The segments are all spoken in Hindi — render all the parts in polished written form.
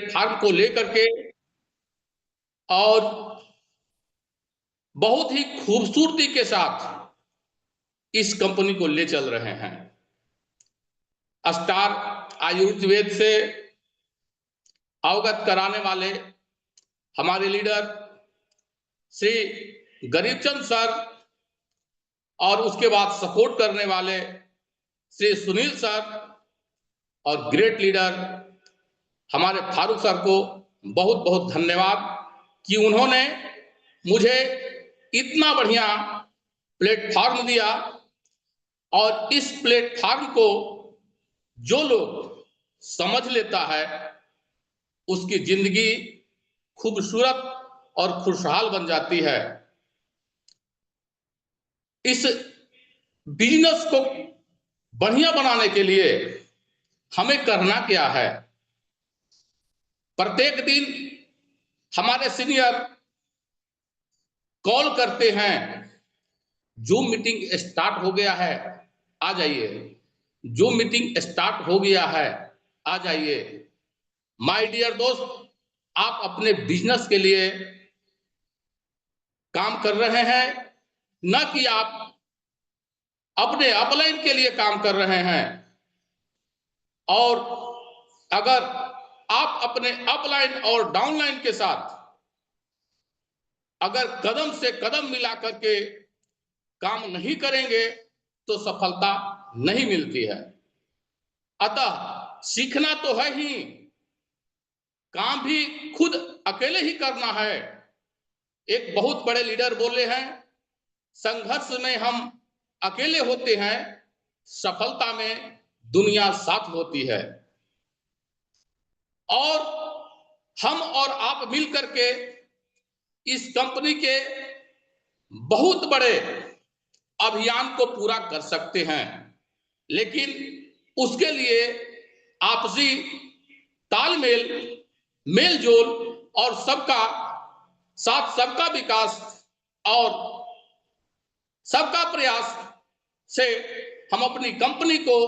प्लेटफार्म को लेकर के और बहुत ही खूबसूरती के साथ इस कंपनी को ले चल रहे हैं। स्टार आयुर्वेद से अवगत कराने वाले हमारे लीडर श्री गरीबचंद सर और उसके बाद सपोर्ट करने वाले श्री सुनील सर और ग्रेट लीडर हमारे फारूक सर को बहुत बहुत धन्यवाद कि उन्होंने मुझे इतना बढ़िया प्लेटफॉर्म दिया और इस प्लेटफॉर्म को जो लोग समझ लेता है उसकी जिंदगी खूबसूरत और खुशहाल बन जाती है। इस बिजनेस को बढ़िया बनाने के लिए हमें करना क्या है? प्रत्येक दिन हमारे सीनियर कॉल करते हैं, जूम मीटिंग स्टार्ट हो गया है, आ जाइए। जूम मीटिंग स्टार्ट हो गया है, आ जाइए। माय डियर दोस्त, आप अपने बिजनेस के लिए काम कर रहे हैं, न कि आप अपने अपलाइन के लिए काम कर रहे हैं। और अगर आप अपने अपलाइन और डाउनलाइन के साथ अगर कदम से कदम मिला करके काम नहीं करेंगे तो सफलता नहीं मिलती है। अतः सीखना तो है ही, काम भी खुद अकेले ही करना है। एक बहुत बड़े लीडर बोले हैं, संघर्ष में हम अकेले होते हैं, सफलता में दुनिया साथ होती है। और हम और आप मिलकर के इस कंपनी के बहुत बड़े अभियान को पूरा कर सकते हैं, लेकिन उसके लिए आपसी तालमेल, मेलजोल और सबका साथ, सबका विकास और सबका प्रयास से हम अपनी कंपनी को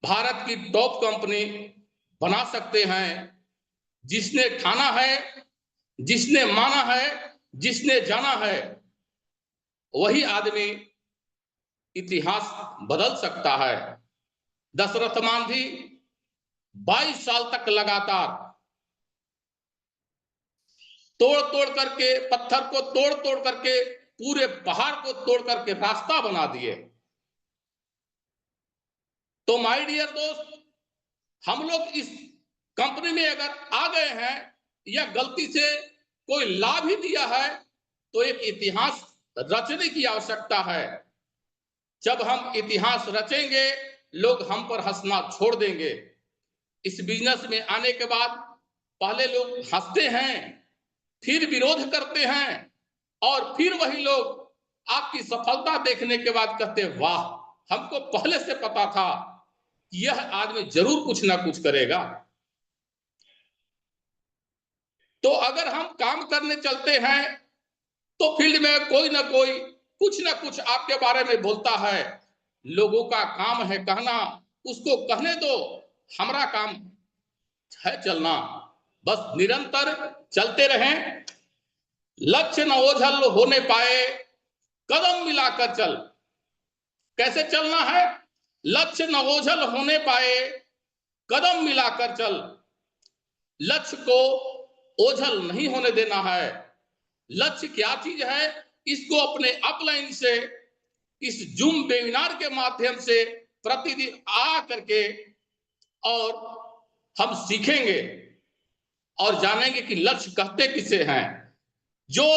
भारत की टॉप कंपनी बना सकते हैं। जिसने ठाना है, जिसने माना है, जिसने जाना है, वही आदमी इतिहास बदल सकता है। दशरथ मांझी 22 साल तक लगातार तोड़ तोड़ करके, पत्थर को तोड़ तोड़ करके, पूरे पहाड़ को तोड़ करके रास्ता बना दिए। तो माय डियर दोस्त, हम लोग इस कंपनी में अगर आ गए हैं या गलती से कोई लाभ ही दिया है तो एक इतिहास रचने की आवश्यकता है। जब हम इतिहास रचेंगे, लोग हम पर हंसना छोड़ देंगे। इस बिजनेस में आने के बाद पहले लोग हंसते हैं, फिर विरोध करते हैं और फिर वही लोग आपकी सफलता देखने के बाद कहते हैं, वाह, हमको पहले से पता था कि यह आदमी जरूर कुछ ना कुछ करेगा। तो अगर हम काम करने चलते हैं तो फील्ड में कोई ना कोई कुछ ना कुछ आपके बारे में बोलता है। लोगों का काम है कहना, उसको कहने दो, हमारा काम है चलना। बस निरंतर चलते रहें, लक्ष्य न ओझल होने पाए, कदम मिलाकर चल। कैसे चलना है? लक्ष्य न ओझल होने पाए, कदम मिलाकर चल। लक्ष्य को ओझल नहीं होने देना है। लक्ष्य क्या चीज है, इसको अपने अपलाइन से, इस जूम वेबिनार के माध्यम से प्रतिदिन आ करके और हम सीखेंगे और जानेंगे कि लक्ष्य कहते किसे हैं। जो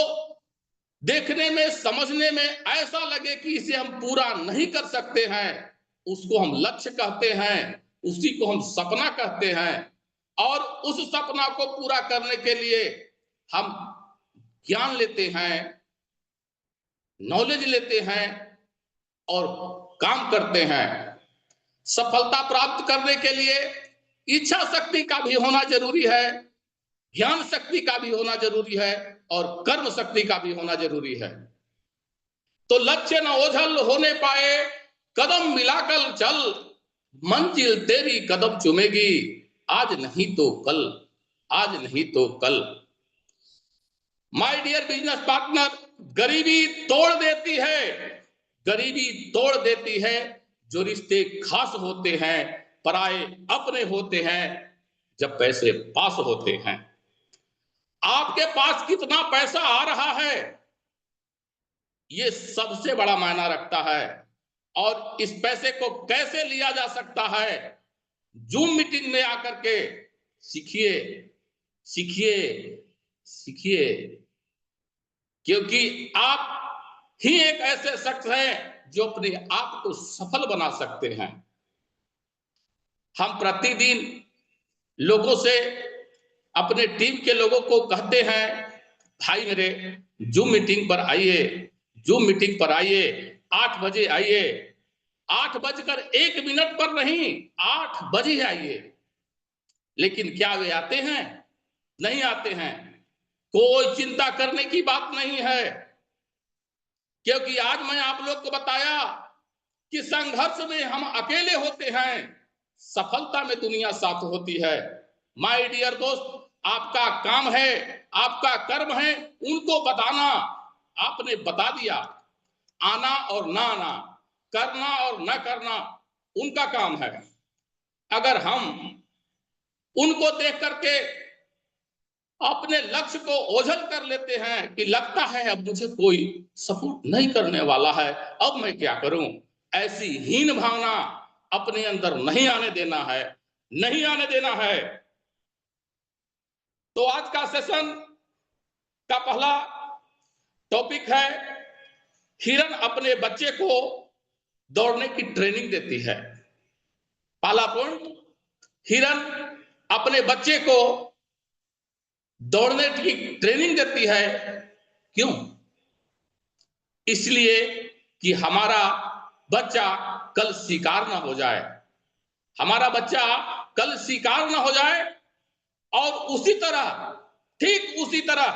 देखने में, समझने में ऐसा लगे कि इसे हम पूरा नहीं कर सकते हैं, उसको हम लक्ष्य कहते हैं, उसी को हम सपना कहते हैं। और उस सपना को पूरा करने के लिए हम ज्ञान लेते हैं, नॉलेज लेते हैं और काम करते हैं। सफलता प्राप्त करने के लिए इच्छा शक्ति का भी होना जरूरी है, ज्ञान शक्ति का भी होना जरूरी है और कर्म शक्ति का भी होना जरूरी है। तो लक्ष्य न ओझल होने पाए, कदम मिलाकर चल, मंजिल तेरी कदम चूमेगी। आज नहीं तो कल, आज नहीं तो कल। माय डियर बिजनेस पार्टनर, गरीबी तोड़ देती है, गरीबी तोड़ देती है। जो रिश्ते खास होते हैं पराए अपने होते हैं जब पैसे पास होते हैं। आपके पास कितना पैसा आ रहा है ये सबसे बड़ा मायना रखता है, और इस पैसे को कैसे लिया जा सकता है जूम मीटिंग में आकर के सीखिए, सीखिए, सीखिए। क्योंकि आप ही एक ऐसे शख्स हैं जो अपने आप को सफल बना सकते हैं। हम प्रतिदिन लोगों से, अपने टीम के लोगों को कहते हैं, भाई मेरे जूम मीटिंग पर आइए, जूम मीटिंग पर आइए, 8 बजे आइए। 8:01 पर नहीं, 8 बजे आइए। लेकिन क्या वे आते हैं? नहीं आते हैं। कोई चिंता करने की बात नहीं है, क्योंकि आज मैं आप लोग को बताया कि संघर्ष में हम अकेले होते हैं, सफलता में दुनिया साथ होती है। माय डियर दोस्त, आपका काम है, आपका कर्म है उनको बताना। आपने बता दिया, आना और ना आना, करना और न करना उनका काम है। अगर हम उनको देख करके अपने लक्ष्य को ओझल कर लेते हैं कि लगता है अब मुझे कोई सपोर्ट नहीं करने वाला है, अब मैं क्या करूं, ऐसी हीन भावना अपने अंदर नहीं आने देना है, नहीं आने देना है। तो आज का सेशन का पहला टॉपिक है, हिरन अपने बच्चे को दौड़ने की ट्रेनिंग देती है। पहला पॉइंट, हिरन अपने बच्चे को दौड़ने की ट्रेनिंग देती है। क्यों? इसलिए कि हमारा बच्चा कल शिकार ना हो जाए, हमारा बच्चा कल शिकार ना हो जाए। और उसी तरह, ठीक उसी तरह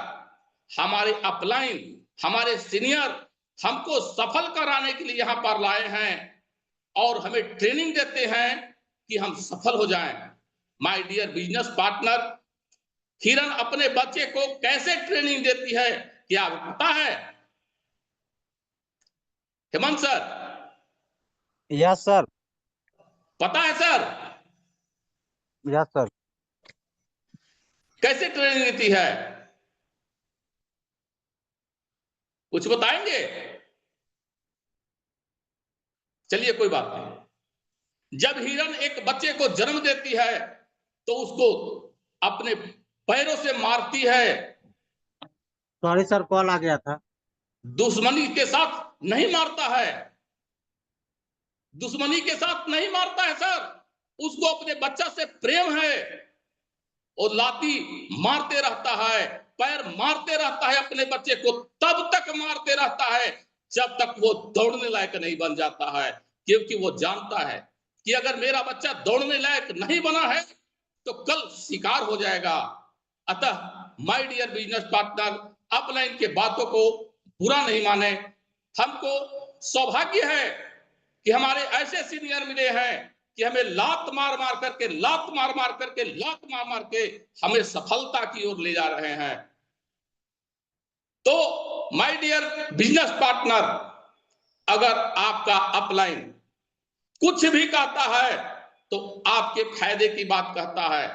हमारे अपलाइन, हमारे सीनियर हमको सफल कराने के लिए यहां पर लाए हैं और हमें ट्रेनिंग देते हैं कि हम सफल हो जाएं। माय डियर बिजनेस पार्टनर, हिरन अपने बच्चे को कैसे ट्रेनिंग देती है क्या पता है? Hemant sir, yes sir. पता है सर यस सर। कैसे ट्रेनिंग देती है? कुछ बताएंगे? चलिए कोई बात नहीं। जब हिरन एक बच्चे को जन्म देती है तो उसको अपने पैरों से मारती है। सॉरी सर, कॉल आ गया था। दुश्मनी के साथ नहीं मारता है, दुश्मनी के साथ नहीं मारता है सर, उसको अपने बच्चा से प्रेम है। और लाती मारते रहता है, पैर मारते रहता है अपने बच्चे को, तब तक मारते रहता है जब तक वो दौड़ने लायक नहीं बन जाता है। क्योंकि वो जानता है कि अगर मेरा बच्चा दौड़ने लायक नहीं बना है तो कल शिकार हो जाएगा। अतः my dear business partner, upline के बातों को बुरा नहीं माने। हमको सौभाग्य है कि हमारे ऐसे सीनियर मिले हैं कि हमें लात मार मार करके, लात मार मार करके, लात मार मार के हमें सफलता की ओर ले जा रहे हैं। तो माय डियर बिजनेस पार्टनर, अगर आपका अपलाइन कुछ भी कहता है तो आपके फायदे की बात कहता है।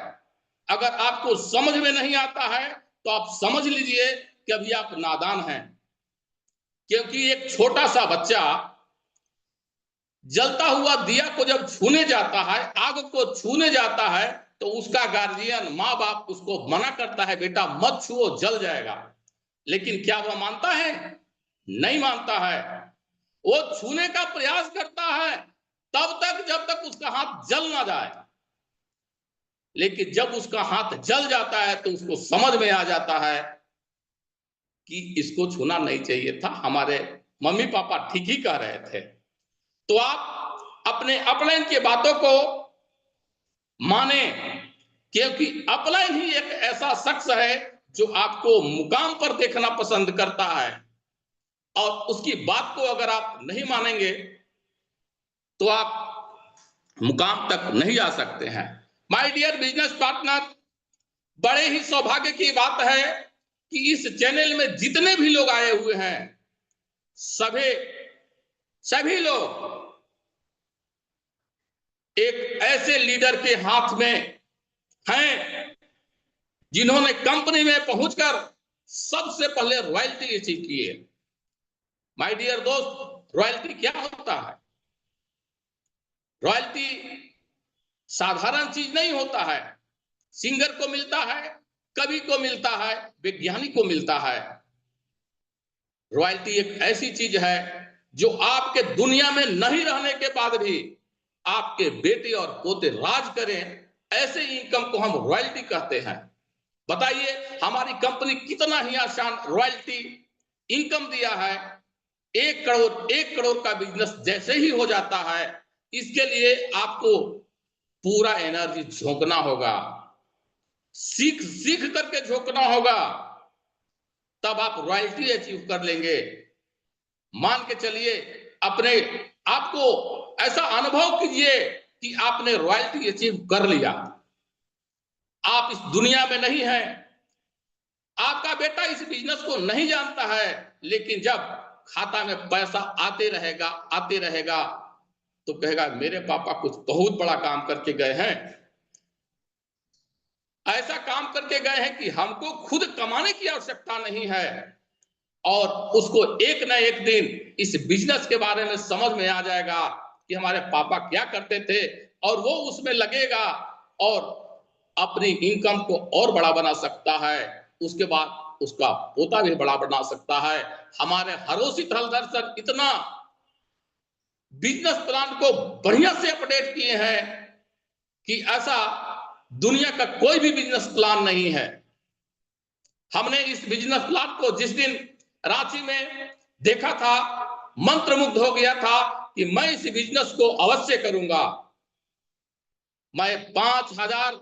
अगर आपको समझ में नहीं आता है तो आप समझ लीजिए कि अभी आप नादान हैं। क्योंकि एक छोटा सा बच्चा जलता हुआ दिया को जब छूने जाता है, आग को छूने जाता है, तो उसका गार्जियन, माँ बाप उसको मना करता है, बेटा मत छुओ जल जाएगा। लेकिन क्या वह मानता है? नहीं मानता है। वो छूने का प्रयास करता है तब तक जब तक उसका हाथ जल ना जाए। लेकिन जब उसका हाथ जल जाता है तो उसको समझ में आ जाता है कि इसको छूना नहीं चाहिए था, हमारे मम्मी पापा ठीक ही कह रहे थे। तो आप अपने अपलाइन की बातों को माने, क्योंकि अपलाइन ही एक ऐसा शख्स है जो आपको मुकाम पर देखना पसंद करता है। और उसकी बात को अगर आप नहीं मानेंगे तो आप मुकाम तक नहीं जा सकते हैं। माय डियर बिजनेस पार्टनर, बड़े ही सौभाग्य की बात है कि इस चैनल में जितने भी लोग आए हुए हैं, सभी लोग एक ऐसे लीडर के हाथ में हैं जिन्होंने कंपनी में पहुंचकर सबसे पहले रॉयल्टी अचीव की है। माय डियर दोस्त, रॉयल्टी क्या होता है? रॉयल्टी साधारण चीज नहीं होता है। सिंगर को मिलता है, कवि को मिलता है, वैज्ञानिक को मिलता है। रॉयल्टी एक ऐसी चीज है जो आपके दुनिया में नहीं रहने के बाद भी आपके बेटे और पोते राज करें, ऐसे इनकम को हम रॉयल्टी कहते हैं। बताइए हमारी कंपनी कितना ही आसान रॉयल्टी इनकम दिया है। 1 करोड़ का बिजनेस जैसे ही हो जाता है, इसके लिए आपको पूरा एनर्जी झोंकना होगा, सीख सीख करके झोंकना होगा, तब आप रॉयल्टी अचीव कर लेंगे। मान के चलिए, अपने आपको ऐसा अनुभव कीजिए कि आपने रॉयल्टी अचीव कर लिया। आप इस दुनिया में नहीं हैं, आपका बेटा इस बिजनेस को नहीं जानता है, लेकिन जब खाता में पैसा आते रहेगा तो कहेगा मेरे पापा कुछ बहुत बड़ा काम करके गए हैं। ऐसा काम करके गए हैं कि हमको खुद कमाने की आवश्यकता नहीं है। और उसको एक ना एक दिन इस बिजनेस के बारे में समझ में आ जाएगा कि हमारे पापा क्या करते थे, और वो उसमें लगेगा और अपनी इनकम को और बड़ा बना सकता है। उसके बाद उसका पोता भी बड़ा बना सकता है। हमारे हरोसित हलधर सर इतना बिजनेस प्लान को बढ़िया से अपडेट किए हैं कि ऐसा दुनिया का कोई भी बिजनेस प्लान नहीं है। हमने इस बिजनेस प्लान को जिस दिन रांची में देखा था, मंत्रमुग्ध हो गया था कि मैं इस बिजनेस को अवश्य करूंगा। मैं 5000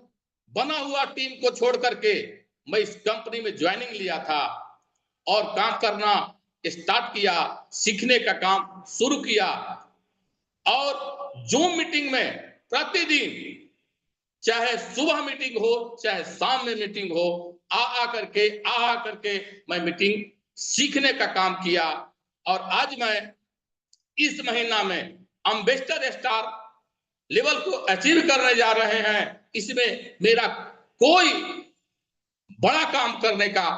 बना हुआ टीम को छोड़ करके मैं इस कंपनी में ज्वाइनिंग लिया था और काम करना स्टार्ट किया, सीखने का काम शुरू किया। और जूम मीटिंग में प्रतिदिन, चाहे सुबह मीटिंग हो चाहे शाम में मीटिंग हो, आ करके मैं मीटिंग सीखने का काम किया। और आज मैं इस महीना में एम्बेसडर स्टार लेवल को अचीव करने जा रहे हैं। इसमें मेरा कोई बड़ा काम करने का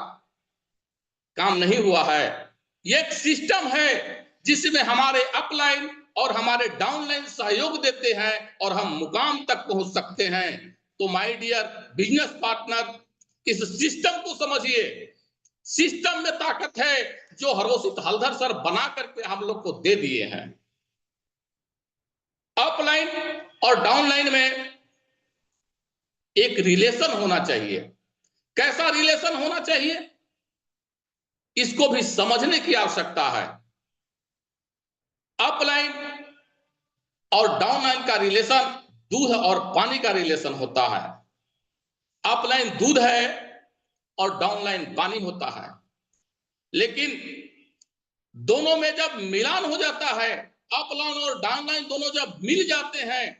काम नहीं हुआ है। ये एक सिस्टम है जिसमें हमारे अपलाइन और हमारे डाउनलाइन सहयोग देते हैं और हम मुकाम तक पहुंच सकते हैं। तो माय डियर बिजनेस पार्टनर, इस सिस्टम को समझिए। सिस्टम में ताकत है जो हरोसित हलधर सर बना करके हम लोग को दे दिए हैं। अपलाइन और डाउनलाइन में एक रिलेशन होना चाहिए। कैसा रिलेशन होना चाहिए, इसको भी समझने की आवश्यकता है। अपलाइन और डाउनलाइन का रिलेशन दूध और पानी का रिलेशन होता है। अपलाइन दूध है और डाउनलाइन पानी होता है, लेकिन दोनों में जब मिलान हो जाता है, अपलाइन और डाउनलाइन दोनों जब मिल जाते हैं,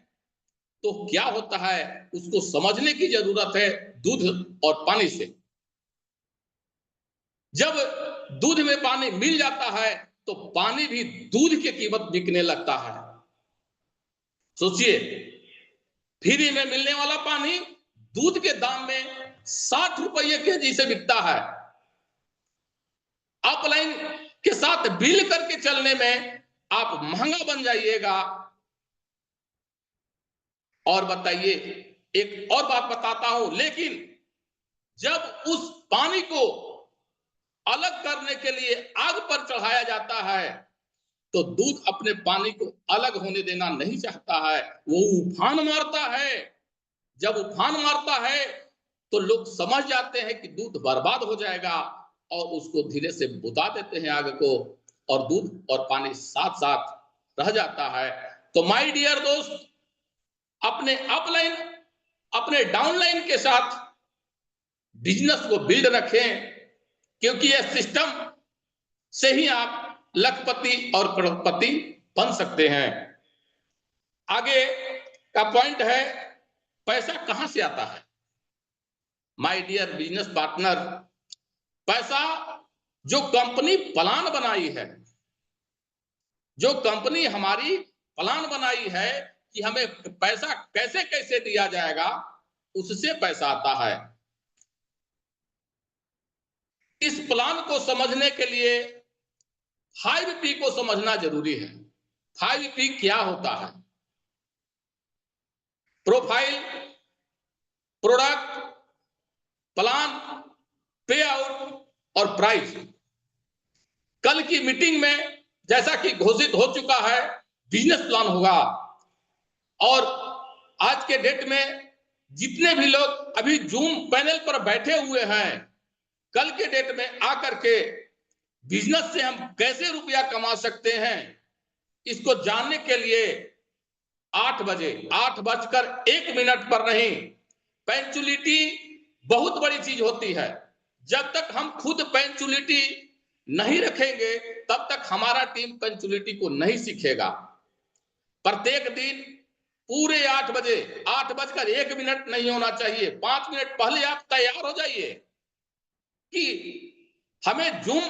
तो क्या होता है उसको समझने की जरूरत है दूध और पानी से। जब दूध में पानी मिल जाता है तो पानी भी दूध की कीमत बिकने लगता है। सोचिए, फ्री में मिलने वाला पानी दूध के दाम में 60 रुपये केजी से बिकता है। अपलाइन के साथ बिल करके चलने में आप महंगा बन जाइएगा। और बताइए, एक और बात बताता हूं, लेकिन जब उस पानी को अलग करने के लिए आग पर चढ़ाया जाता है तो दूध अपने पानी को अलग होने देना नहीं चाहता है, वो उफान मारता है। जब उफान मारता है तो लोग समझ जाते हैं कि दूध बर्बाद हो जाएगा और उसको धीरे से बुता देते हैं आग को, और दूध और पानी साथ साथ रह जाता है। तो माय डियर दोस्त, अपने अपलाइन अपने डाउनलाइन के साथ बिजनेस को बिल्ड रखें, क्योंकि यह सिस्टम से ही आप लखपति और करोड़पति बन सकते हैं। आगे का पॉइंट है पैसा कहां से आता है माय डियर बिजनेस पार्टनर? पैसा जो कंपनी प्लान बनाई है, जो कंपनी हमारी प्लान बनाई है कि हमें पैसा कैसे कैसे दिया जाएगा, उससे पैसा आता है। इस प्लान को समझने के लिए 5P को समझना जरूरी है। 5P क्या होता है? प्रोफाइल, प्रोडक्ट, प्लान, पे आउट और प्राइस। कल की मीटिंग में जैसा कि घोषित हो चुका है, बिजनेस प्लान होगा। और आज के डेट में जितने भी लोग अभी जूम पैनल पर बैठे हुए हैं, कल के डेट में आकर के बिजनेस से हम कैसे रुपया कमा सकते हैं, इसको जानने के लिए 8 बजे 8:01 पर नहीं, पंक्चुअलिटी बहुत बड़ी चीज होती है। जब तक हम खुद पंक्चुअलिटी नहीं रखेंगे, तब तक हमारा टीम पंक्चुअलिटी को नहीं सीखेगा। प्रत्येक दिन पूरे 8 बजे 8:01 नहीं होना चाहिए, 5 मिनट पहले आप तैयार हो जाइए कि हमें जूम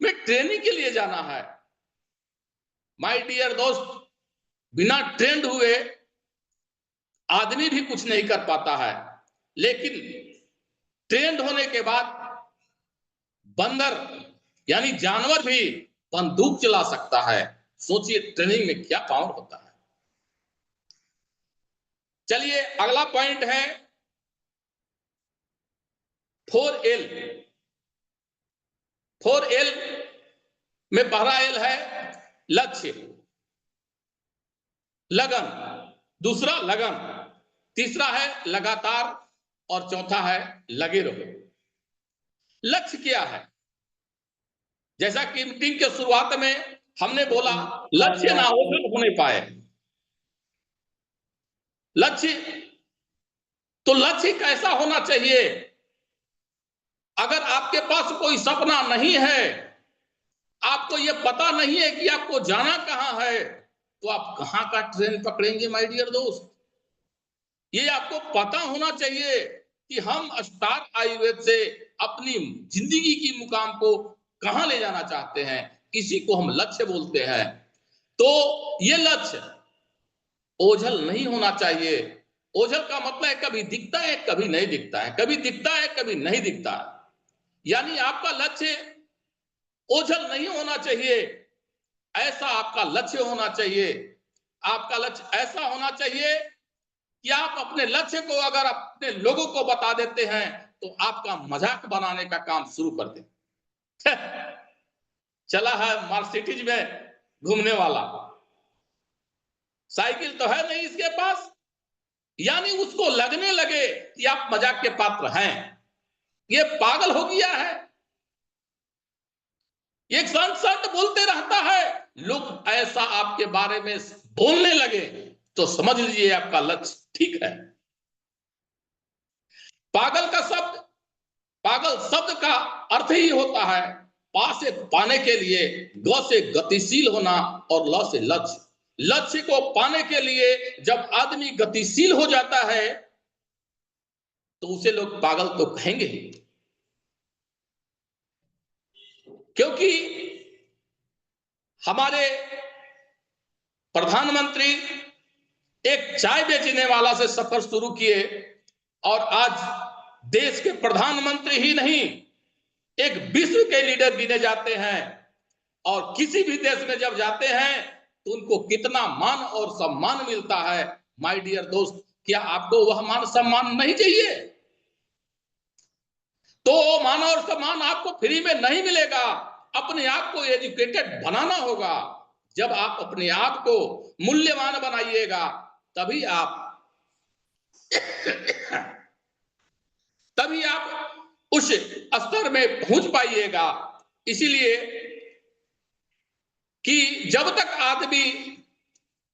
में ट्रेनिंग के लिए जाना है। माय डियर दोस्त, बिना ट्रेंड हुए आदमी भी कुछ नहीं कर पाता है, लेकिन ट्रेंड होने के बाद बंदर यानी जानवर भी बंदूक चला सकता है। सोचिए ट्रेनिंग में क्या पावर होता है। चलिए अगला पॉइंट है 4L। 4L में पहला एल है लक्ष्य, लगन, दूसरा लगन, तीसरा है लगातार और चौथा है लगे रहो। लक्ष्य क्या है? जैसा कि मीटिंग के शुरुआत में हमने बोला, लक्ष्य ना हो तो नहीं पाए। लक्ष्य तो लक्ष्य कैसा होना चाहिए? अगर आपके पास कोई सपना नहीं है, आपको यह पता नहीं है कि आपको जाना कहां है, तो आप कहां का ट्रेन पकड़ेंगे माय डियर दोस्त? ये आपको पता होना चाहिए कि हम स्टार आयुर्वेद से अपनी जिंदगी की मुकाम को कहां ले जाना चाहते हैं। इसी को हम लक्ष्य बोलते हैं। तो ये लक्ष्य ओझल नहीं होना चाहिए। ओझल का मतलब है कभी दिखता है कभी नहीं दिखता है, कभी दिखता है कभी नहीं दिखता है। यानी आपका लक्ष्य ओझल नहीं होना चाहिए, ऐसा आपका लक्ष्य होना चाहिए। आपका लक्ष्य ऐसा होना चाहिए कि आप अपने लक्ष्य को अगर अपने लोगों को बता देते हैं तो आपका मजाक बनाने का काम शुरू कर दे। चला है मर्सिडीज में घूमने वाला, साइकिल तो है नहीं इसके पास, यानी उसको लगने लगे कि आप मजाक के पात्र हैं। ये पागल हो गया है, एक संत बोलते रहता है, लोग ऐसा आपके बारे में बोलने लगे तो समझ लीजिए आपका लक्ष्य ठीक है। पागल शब्द का अर्थ ही होता है पा से पाने के लिए, ग से गतिशील होना और ल से लक्ष्य। लक्ष्य को पाने के लिए जब आदमी गतिशील हो जाता है तो उसे लोग पागल तो कहेंगे ही, क्योंकि हमारे प्रधानमंत्री एक चाय बेचने वाला से सफर शुरू किए और आज देश के प्रधानमंत्री ही नहीं, एक विश्व के लीडर गिने जाते हैं। और किसी भी देश में जब जाते हैं तो उनको कितना मान और सम्मान मिलता है। माय डियर दोस्त, क्या आपको वह मान सम्मान नहीं चाहिए? तो मान और सम्मान आपको फ्री में नहीं मिलेगा, अपने आप को एजुकेटेड बनाना होगा। जब आप अपने आप को मूल्यवान बनाइएगा तभी आप उस स्तर में पहुंच पाइएगा। इसीलिए कि जब तक आदमी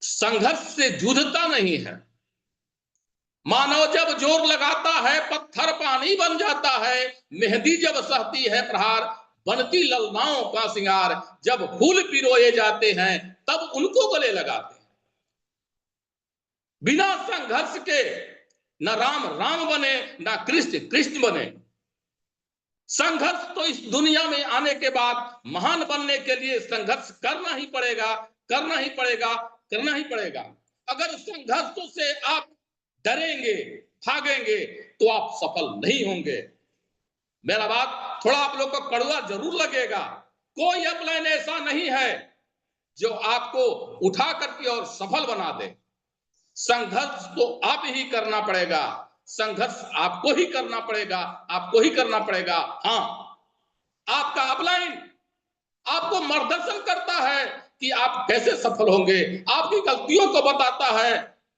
संघर्ष से जूझता नहीं है, मानो जब जोर लगाता है पत्थर पानी बन जाता है, मेहंदी जब सहती है प्रहार बनती ललनाओं का सिंगार, जब फूल पिरोए जाते हैं तब उनको गले लगाते हैं। बिना संघर्ष के न राम राम बने, न कृष्ण कृष्ण बने। संघर्ष तो इस दुनिया में आने के बाद महान बनने के लिए संघर्ष करना ही पड़ेगा, करना ही पड़ेगा, करना ही पड़ेगा। अगर संघर्षों से आप डरेंगे, भागेंगे, तो आप सफल नहीं होंगे। मेरा बात थोड़ा आप लोग को कड़वा जरूर लगेगा। कोई अपलाइन ऐसा नहीं है जो आपको उठा करके और सफल बना दे। संघर्ष तो आप ही करना पड़ेगा, संघर्ष आपको ही करना पड़ेगा, आपको ही करना पड़ेगा। हाँ, आपका अपलाइन आपको मार्गदर्शन करता है कि आप कैसे सफल होंगे, आपकी गलतियों को बताता है।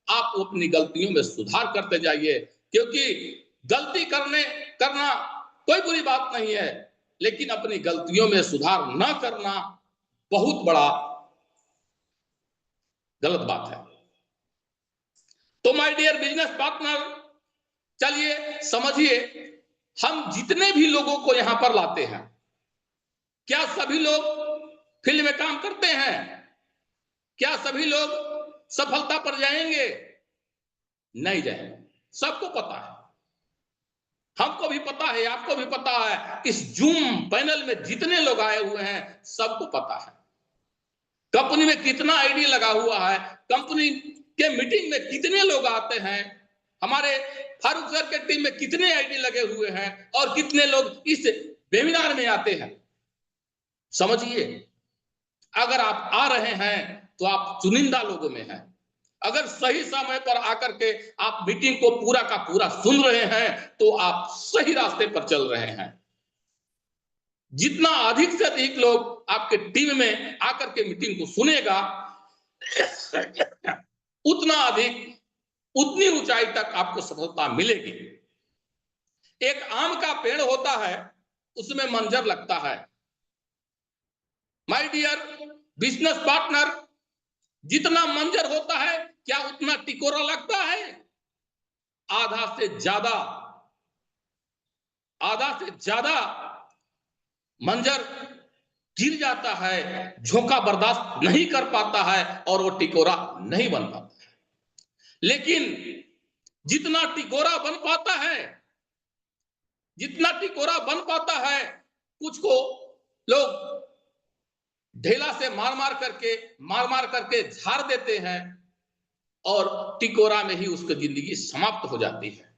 आप अपनी गलतियों में सुधार करते जाइए, क्योंकि गलती करना कोई बुरी बात नहीं है, लेकिन अपनी गलतियों में सुधार न करना बहुत बड़ा गलत बात है। तो माय डियर बिजनेस पार्टनर, चलिए समझिए, हम जितने भी लोगों को यहां पर लाते हैं, क्या सभी लोग फील्ड में काम करते हैं? क्या सभी लोग सफलता पर जाएंगे? नहीं जाएंगे। सबको पता है, हमको भी पता है, आपको भी पता है, इस जूम पैनल में जितने लोग आए हुए हैं सबको पता है कंपनी में कितना आईडी लगा हुआ है, कंपनी के मीटिंग में कितने लोग आते हैं, हमारे फारूक सर के टीम में कितने आईडी लगे हुए हैं और कितने लोग इस वेबिनार में आते हैं। समझिए, अगर आप आ रहे हैं तो आप चुनिंदा लोगों में हैं। अगर सही समय पर आकर के आप मीटिंग को पूरा का पूरा सुन रहे हैं तो आप सही रास्ते पर चल रहे हैं। जितना अधिक से अधिक लोग आपके टीम में आकर के मीटिंग को सुनेगा, उतना अधिक, उतनी ऊंचाई तक आपको सफलता मिलेगी। एक आम का पेड़ होता है, उसमें मंजर लगता है। माय डियर बिजनेस पार्टनर, जितना मंजर होता है क्या उतना टिकोरा लगता है? आधा से ज्यादा मंजर गिर जाता है, झोंका बर्दाश्त नहीं कर पाता है और वो टिकोरा नहीं बन पाता है। लेकिन जितना टिकोरा बन पाता है, जितना टिकोरा बन पाता है, कुछ को लोग ढेला से मार मार करके झाड़ देते हैं और टिकोरा में ही उसकी जिंदगी समाप्त हो जाती है।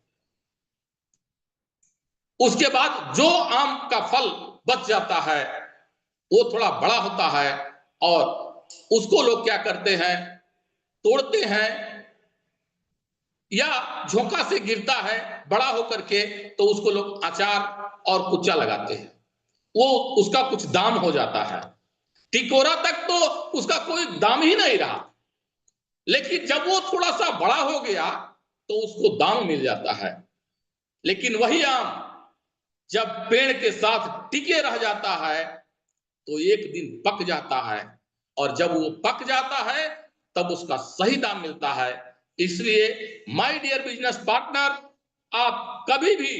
उसके बाद जो आम का फल बच जाता है वो थोड़ा बड़ा होता है और उसको लोग क्या करते हैं, तोड़ते हैं, या झोंका से गिरता है बड़ा होकर के तो उसको लोग अचार और कुच्चा लगाते हैं, वो उसका कुछ दाम हो जाता है। टिकोरा तक तो उसका कोई दाम ही नहीं रहा, लेकिन जब वो थोड़ा सा बड़ा हो गया तो उसको दाम मिल जाता है। लेकिन वही आम जब पेड़ के साथ टिके रह जाता है तो एक दिन पक जाता है, और जब वो पक जाता है तब उसका सही दाम मिलता है। इसलिए माय डियर बिजनेस पार्टनर, आप कभी भी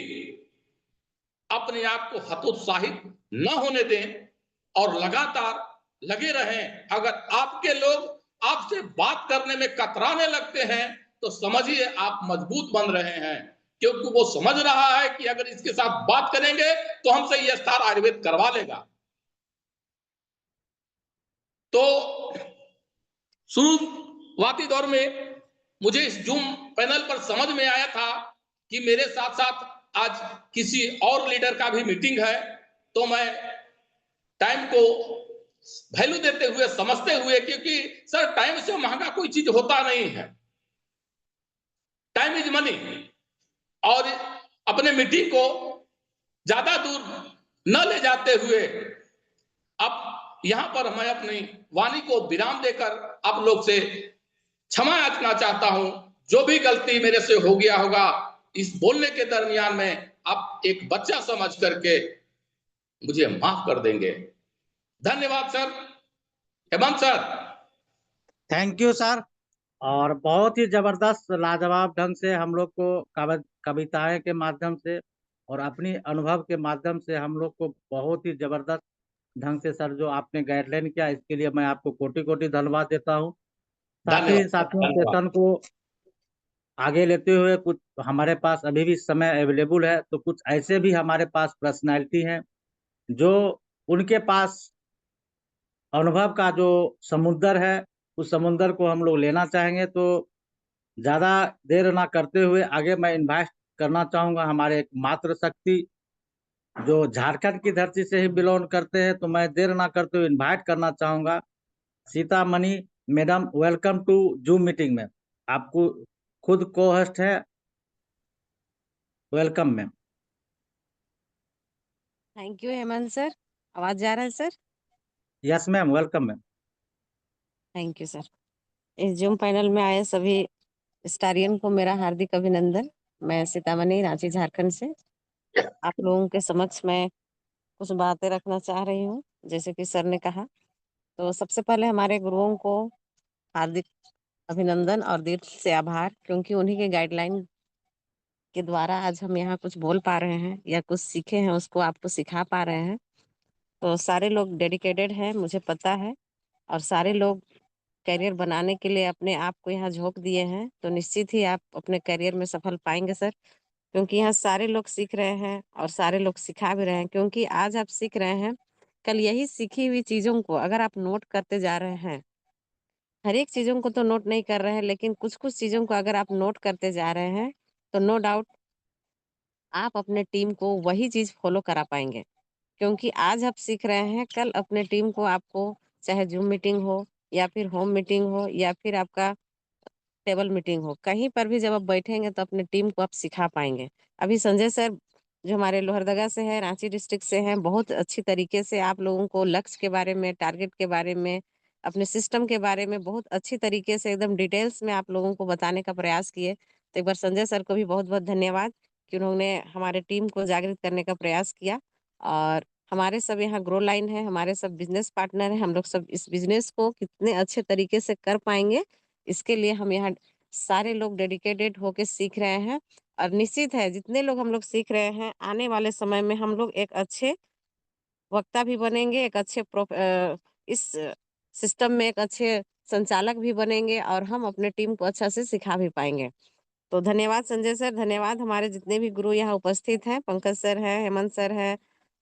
अपने आप को हतोत्साहित न होने दें और लगातार लगे रहें। अगर आपके लोग आपसे बात करने में कतराने लगते हैं तो समझिए आप मजबूत बन रहे हैं, क्योंकि वो समझ रहा है कि अगर इसके साथ बात करेंगे तो हमसे ये स्टार आयुर्वेद करवा लेगा। तो शुरुआती दौर में मुझे इस जूम पैनल पर समझ में आया था कि मेरे साथ साथ आज किसी और लीडर का भी मीटिंग है, तो मैं टाइम को वैल्यू देते हुए, समझते हुए, क्योंकि सर टाइम से महंगा कोई चीज होता नहीं है, टाइम इज मनी, और अपने मीटिंग को ज्यादा दूर न ले जाते हुए अब यहां पर मैं अपनी वाणी को विराम देकर आप लोग से क्षमा याचना चाहता हूं। जो भी गलती मेरे से हो गया होगा इस बोलने के दरमियान में, आप एक बच्चा समझ करके मुझे माफ कर देंगे। धन्यवाद sir. Hemant sir. Thank you sir. और बहुत ही जबरदस्त लाजवाब ढंग से हम लोग को कविताएं के माध्यम से और अपनी अनुभव के माध्यम से हम लोग को बहुत ही जबरदस्त ढंग से सर जो आपने गाइडलाइन किया, इसके लिए मैं आपको कोटि कोटि धन्यवाद देता हूँ। साथ ही धन्यवाद साथियों धन्यवाद। सेशन को आगे लेते हुए कुछ हमारे पास अभी भी समय अवेलेबल है, तो कुछ ऐसे भी हमारे पास पर्सनालिटी हैं जो उनके पास अनुभव का जो समुद्र है, उस समुद्र को हम लोग लेना चाहेंगे। तो ज्यादा देर ना करते हुए आगे मैं इन्वाइट करना चाहूंगा हमारे एक मातृ शक्ति जो झारखंड की धरती से ही बिलोंग करते हैं। तो मैं देर ना करते हुए इन्वाइट करना चाहूंगा Seetamani madam, welcome to Zoom meeting में। आपको खुद को होस्ट है, welcome ma'am. Thank you Hemant sir. आवाज जा रहा है sir? Yes ma'am, welcome ma'am. Thank you sir. इस जूम पैनल में आए सभी स्टारियन को मेरा हार्दिक अभिनंदन। मैं सीतामढ़ी रांची झारखंड से आप लोगों के समक्ष मैं कुछ बातें रखना चाह रही हूँ। जैसे कि सर ने कहा, तो सबसे पहले हमारे गुरुओं को हार्दिक अभिनंदन और दिल से आभार, क्योंकि उन्हीं के गाइडलाइन के द्वारा आज हम यहाँ कुछ बोल पा रहे हैं या कुछ सीखे हैं उसको आपको सिखा पा रहे हैं। तो सारे लोग डेडिकेटेड हैं, मुझे पता है, और सारे लोग करियर बनाने के लिए अपने आप को यहाँ झोंक दिए हैं। तो निश्चित ही आप अपने करियर में सफल पाएंगे सर, क्योंकि यहाँ सारे लोग सीख रहे हैं और सारे लोग सिखा भी रहे हैं। क्योंकि आज आप सीख रहे हैं, कल यही सीखी हुई चीजों को अगर आप नोट करते जा रहे हैं, हर एक चीजों को तो नोट नहीं कर रहे हैं, लेकिन कुछ कुछ चीजों को अगर आप नोट करते जा रहे हैं, तो नो डाउट आप अपने टीम को वही चीज फॉलो करा पाएंगे। क्योंकि आज आप सीख रहे हैं, कल अपने टीम को आपको, चाहे जूम मीटिंग हो या फिर होम मीटिंग हो या फिर आपका टेबल मीटिंग हो, कहीं पर भी जब आप बैठेंगे तो अपने टीम को आप सिखा पाएंगे। अभी संजय सर जो हमारे लोहरदगा से है, रांची डिस्ट्रिक्ट से हैं, बहुत अच्छी तरीके से आप लोगों को लक्ष्य के बारे में, टारगेट के बारे में, अपने सिस्टम के बारे में बहुत अच्छी तरीके से एकदम डिटेल्स में आप लोगों को बताने का प्रयास किए। तो एक बार संजय सर को भी बहुत बहुत धन्यवाद कि उन्होंने हमारे टीम को जागृत करने का प्रयास किया। और हमारे सब यहाँ ग्रो लाइन है, हमारे सब बिजनेस पार्टनर हैं, हम लोग सब इस बिजनेस को कितने अच्छे तरीके से कर पाएंगे, इसके लिए हम यहाँ सारे लोग डेडिकेटेड होके सीख रहे हैं। और निश्चित है, जितने लोग हम लोग सीख रहे हैं, आने वाले समय में हम लोग एक अच्छे वक्ता भी बनेंगे, एक अच्छे इस सिस्टम में एक अच्छे संचालक भी बनेंगे, और हम अपने टीम को अच्छा से सिखा भी पाएंगे। तो धन्यवाद संजय सर, धन्यवाद हमारे जितने भी गुरु यहाँ उपस्थित हैं, पंकज सर है, हेमंत सर है,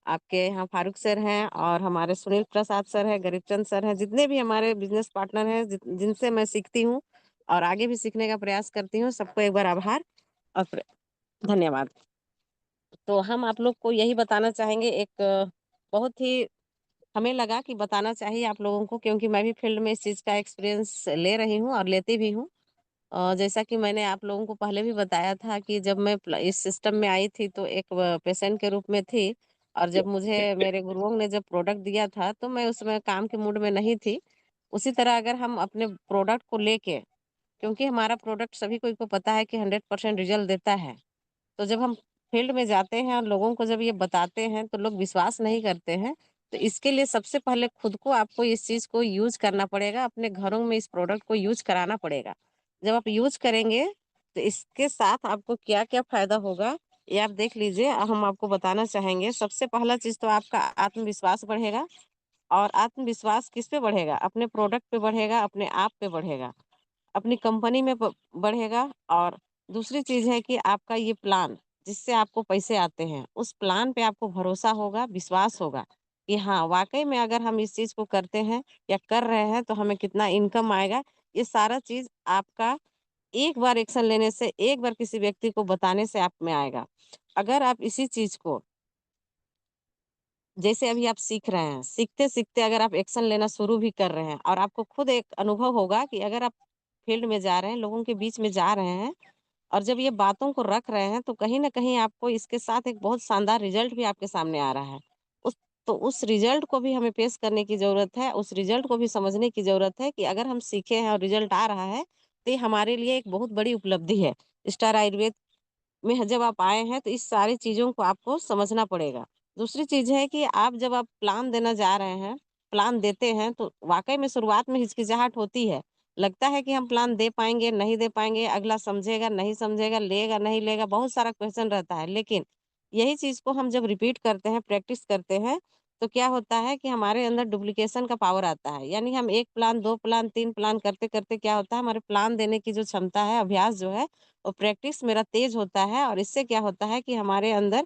आपके यहाँ फारूक सर हैं, और हमारे सुनील प्रसाद सर है, गरीबचंद सर हैं, जितने भी हमारे बिजनेस पार्टनर हैं, जिनसे मैं सीखती हूँ और आगे भी सीखने का प्रयास करती हूँ, सबको एक बार आभार और धन्यवाद। तो हम आप लोग को यही बताना चाहेंगे, एक बहुत ही हमें लगा कि बताना चाहिए आप लोगों को, क्योंकि मैं भी फील्ड में इस चीज़ का एक्सपीरियंस ले रही हूँ और लेती भी हूँ। जैसा कि मैंने आप लोगों को पहले भी बताया था कि जब मैं इस सिस्टम में आई थी तो एक पेशेंट के रूप में थी, और जब मुझे मेरे गुरुओं ने जब प्रोडक्ट दिया था तो मैं उसमें काम के मूड में नहीं थी। उसी तरह अगर हम अपने प्रोडक्ट को लेके, क्योंकि हमारा प्रोडक्ट सभी को पता है कि 100% रिजल्ट देता है, तो जब हम फील्ड में जाते हैं और लोगों को जब ये बताते हैं तो लोग विश्वास नहीं करते हैं। तो इसके लिए सबसे पहले खुद को आपको इस चीज़ को यूज करना पड़ेगा, अपने घरों में इस प्रोडक्ट को यूज कराना पड़ेगा। जब आप यूज करेंगे तो इसके साथ आपको क्या क्या फायदा होगा, ये आप देख लीजिए। हम आपको बताना चाहेंगे, सबसे पहला चीज तो आपका आत्मविश्वास बढ़ेगा। और आत्मविश्वास किस पे बढ़ेगा? अपने प्रोडक्ट पे बढ़ेगा, अपने आप पे बढ़ेगा, अपनी कंपनी में बढ़ेगा। और दूसरी चीज है कि आपका ये प्लान जिससे आपको पैसे आते हैं, उस प्लान पे आपको भरोसा होगा, विश्वास होगा कि हाँ वाकई में अगर हम इस चीज को करते हैं या कर रहे हैं तो हमें कितना इनकम आएगा। ये सारा चीज आपका एक बार एक्शन लेने से, एक बार किसी व्यक्ति को बताने से आप में आएगा। अगर आप इसी चीज को, जैसे अभी आप सीख रहे हैं, सीखते सीखते अगर आप एक्शन लेना शुरू भी कर रहे हैं, और आपको खुद एक अनुभव होगा कि अगर आप फील्ड में जा रहे हैं, लोगों के बीच में जा रहे हैं, और जब ये बातों को रख रहे हैं, तो कहीं ना कहीं आपको इसके साथ एक बहुत शानदार रिजल्ट भी आपके सामने आ रहा है। उस तो उस रिजल्ट को भी हमें पेश करने की जरूरत है, उस रिजल्ट को भी समझने की जरूरत है कि अगर हम सीखे हैं और रिजल्ट आ रहा है, तो ये हमारे लिए एक बहुत बड़ी उपलब्धि है। स्टार आयुर्वेद में जब आप आए हैं तो इस सारी चीज़ों को आपको समझना पड़ेगा। दूसरी चीज़ है कि आप जब आप प्लान देना जा रहे हैं, प्लान देते हैं, तो वाक़ई में शुरुआत में हिचकिचाहट होती है। लगता है कि हम प्लान दे पाएँगे, नहीं दे पाएँगे, अगला समझेगा, नहीं समझेगा, लेगा, नहीं लेगा, बहुत सारा क्वेश्चन रहता है। लेकिन यही चीज़ को हम जब रिपीट करते हैं, प्रैक्टिस करते हैं, तो क्या होता है कि हमारे अंदर डुप्लीकेशन का पावर आता है। यानी हम 1 प्लान, 2 प्लान, 3 प्लान करते-करते क्या होता है, हमारे प्लान देने की जो क्षमता है, अभ्यास जो है, वो प्रैक्टिस मेरा तेज़ होता है और इससे क्या होता है कि हमारे अंदर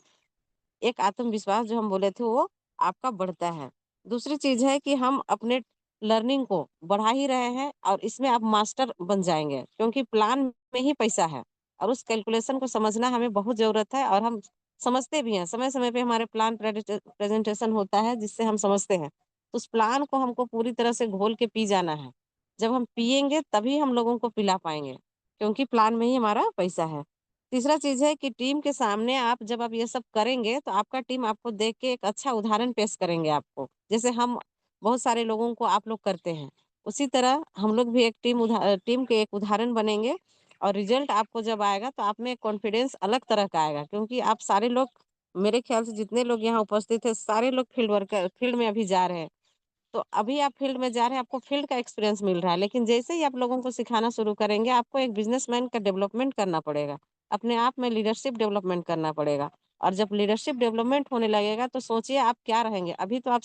एक आत्मविश्वास जो हम बोले थे वो आपका बढ़ता है। दूसरी चीज़ है कि हम अपने लर्निंग को बढ़ा ही रहे हैं और इसमें आप मास्टर बन जाएँगे, क्योंकि प्लान में ही पैसा है और उस कैलकुलेशन को समझना हमें बहुत ज़रूरत है और हम समझते भी हैं। समय-समय पे हमारे प्लान प्रेजेंटेशन होता है जिससे हम समझते हैं। उस प्लान को हमको पूरी तरह से घोल के पी जाना है। जब हम पिएँगे तभी हम लोगों को पिला पाएँगे, क्योंकि प्लान में ही हमारा पैसा है। तीसरा चीज़ है कि टीम के सामने आप जब आप ये सब करेंगे, तो आपका टीम आपको देख के एक अच्छा उदाहरण पेश करेंगे आपको। जैसे हम बहुत सारे लोगों को आप लोग करते हैं, उसी तरह हम लोग भी एक टीम के एक उदाहरण बनेंगे और रिज़ल्ट आपको जब आएगा, तो आप में एक कॉन्फिडेंस अलग तरह का आएगा, क्योंकि आप सारे लोग, मेरे ख्याल से जितने लोग यहाँ उपस्थित हैं, सारे लोग फील्ड में अभी जा रहे हैं। तो अभी आप फील्ड में जा रहे हैं, आपको फील्ड का एक्सपीरियंस मिल रहा है, लेकिन जैसे ही आप लोगों को सिखाना शुरू करेंगे, आपको एक बिज़नेसमैन का डेवलपमेंट करना पड़ेगा। अपने आप में लीडरशिप डेवलपमेंट करना पड़ेगा और जब लीडरशिप डेवलपमेंट होने लगेगा, तो सोचिए आप क्या रहेंगे। अभी तो आप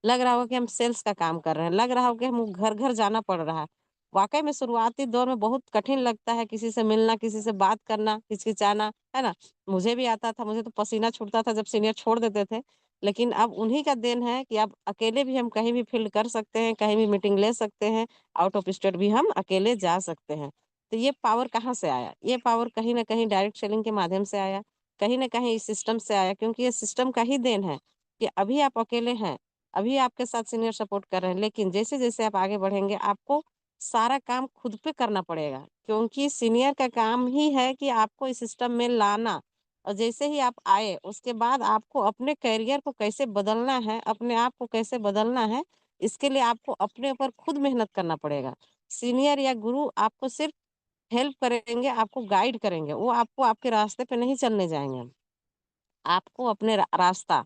लग रहा होगा कि हम सेल्स का काम कर रहे हैं, लग रहा होगा कि हम घर-घर जाना पड़ रहा है। वाक़ई में शुरुआती दौर में बहुत कठिन लगता है किसी से मिलना, किसी से बात करना, हिचकिचाना, है ना? मुझे भी आता था, मुझे तो पसीना छूटता था जब सीनियर छोड़ देते थे। लेकिन अब उन्हीं का देन है कि अब अकेले भी हम कहीं भी फील्ड कर सकते हैं, कहीं भी मीटिंग ले सकते हैं, आउट ऑफ स्टेट भी हम अकेले जा सकते हैं। तो ये पावर कहाँ से आया? ये पावर कहीं न कहीं डायरेक्ट सेलिंग के माध्यम से आया, कहीं न कहीं इस सिस्टम से आया, क्योंकि ये सिस्टम का ही देन है कि अभी आप अकेले हैं, अभी आपके साथ सीनियर सपोर्ट कर रहे हैं, लेकिन जैसे-जैसे आप आगे बढ़ेंगे, आपको सारा काम खुद पे करना पड़ेगा, क्योंकि सीनियर का काम ही है कि आपको इस सिस्टम में लाना। और जैसे ही आप आए, उसके बाद आपको अपने करियर को कैसे बदलना है, अपने आप को कैसे बदलना है, इसके लिए आपको अपने ऊपर खुद मेहनत करना पड़ेगा। सीनियर या गुरु आपको सिर्फ हेल्प करेंगे, आपको गाइड करेंगे, वो आपको आपके रास्ते पे नहीं चलने जाएँगे। आपको अपने रास्ता,